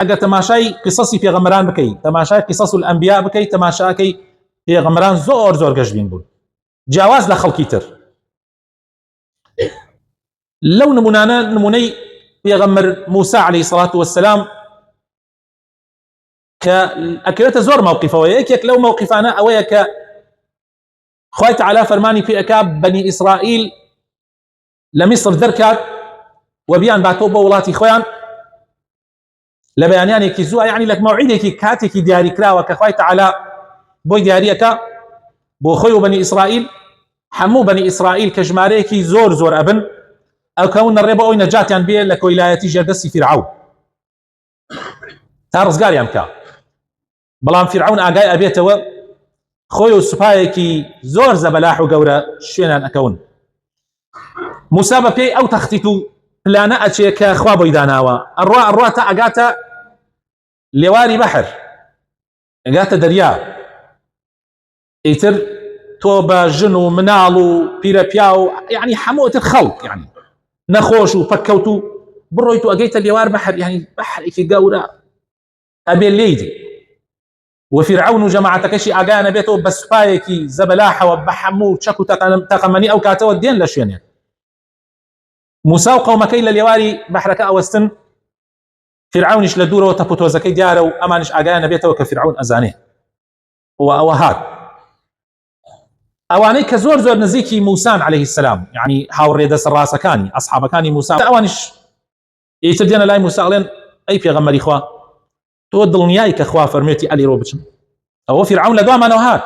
ئەگە تەماشای قسەسی پێغەمبەران بکەیت، تەماشای قسەس الئەنبیا بکەیت، تەماشاکەی پێغەمبەران زۆر گەشتبین بوون، جیاواز لە خەڵکی تر. لەو نمونانە نمونەی پێغەمبەر موسى عليه الصلاة والسلام کە ئەکرێتە زۆر مووقیفەوە. یەکێک لەو مووقیفانە ئەوەیە کە خوای تعالی فەرمانی پێ ئەکا بەنی ئیسرائیل لە میسر دەرکات و بیان باتەوە بۆ وڵاتی خۆیان لە بەیانیانێکی زووە، یعنی لە مەوعیدێکی کاتێکی دیاری کراوە کە خوای تعالی بۆی دیاریەکە بۆ خۆی و بەنی ئیسرائیل. هەموو بەنی ئیسرائیل کە ژمارەیەکی زۆر ئەبن، ئەو کەونە ڕێ بە ئەوی نەجاتیان بێ لە کۆیلایەتی ژێردەستی فیرعون تا ڕزگاریان بکە. بەڵام فیرعون ئاگای ئەبێتەوە خۆی و سوپایەکی زۆر زەبەلاح و گەورە شوێنان ئەکەون. موسى بە پێی ئەو تەختیت و پلانە ئەچێ کە خوا بۆی داناوە، ئەڕوا تا ئەگاتە لێواری بەحر، ئەگاتە دەریا. ئیتر تۆ بە ژن و مناڵ و پیرە پیا و یعنی هەمووتر خەڵک یعنی نەخۆش و پەککەوت و بڕۆیت و ئەگەیتە لێوار بەحر، یعنی بەحرێکی گەورە ئەبێ لێیدی. و فیرعون و جەماعەتەکەشی ئاگایانە بێتەوە بە سوپایەکی زەبەلاحەوە بە هەموو چەک و تەقەمەنی ئەو کاتەوە دێن لە شوێنێ. موسى و قەومەکەی لە لێواری بەحرەکە ئەوەستن، فیرعونیش لە دوورەوە تەپۆتۆزەکەی دیارە و ئەمانش ئاگایانە بێتەوە کە فیرعون ئەزانێ و ئەوە هات. ئەوانەی کە زۆر نزیکی موسان عليه السلام، یعنی هاوڕێ دەسەڕاستەکانی ئەسحابەکانی موسى، ئەوانش ئیتر دێنە لای موسى ئەڵێن ئەی پێغەمبەری خوا، تۆ دڵنیایی کە خوا فەرمێتی ئەلیرۆ بچن؟ ئەوە فیرعون لە دوامانەوە هات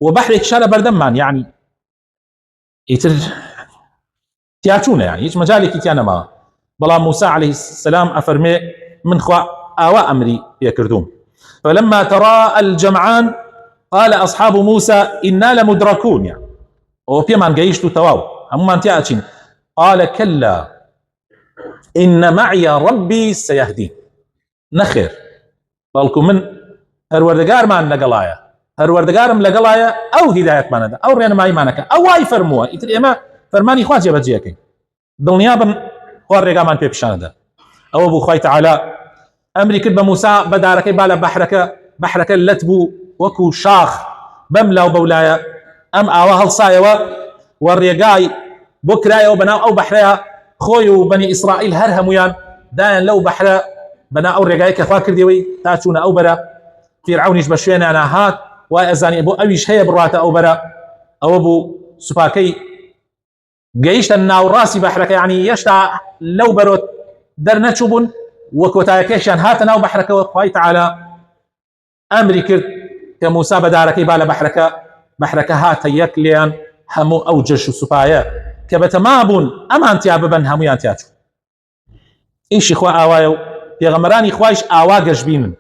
و بەحرێکی شارە بەردەممان، یعنی ئیتر تیاچوونە، یعنی هیچ مەجالێکی تیا نەماوە. بەڵام موسى عليه السلام ئەفەرمێ من خوا ئاوا ئەمری پێکردوم. فلما تراءى الجمعان قال أصحاب موسى إنا لمدركون، يعني أو بيمان جيشتو تواو همان تياتشين. قال كلا إن معي ربي سيهدين. نخير بالكم من هروردگار مان لقلايا، هروردگارم لقلايا أو هداية ماندا أو رينا ما إيمانك أو واي فرموها إتر إما فرماني خواجه بجيكي دنيا بن خوار رقا مان بيبشاندا. أو أبو خوي تعالى أمري كتب موسى بدارك بالا بحرك اللتبو وكو شاخ بملا وبولايا أم آوها الصايوة والرقاي بكرايا وبناو أو بحريا خوي وبني إسرائيل هرهميان داين لو بحرا بناو الرقاي كخوا كرديوي تاتشونا أو برا فيرعونيش بشوينا أنا هات وأزاني أبو أويش هي براتا أو برا أو أبو سباكي جيشت الناو راسي بحرك، يعني يشتع لو بروت درنتشوبون وكوتايكيشان هاتنا وبحرك وخواي تعالى أمري كرت كموسى بداركي بالا بحرك هات يكليان همو أوجش سبايا كبتمابون أمان تياببن همو يانتياتو إيش إخوة آوايو يغمراني إخوايش آواقش بينن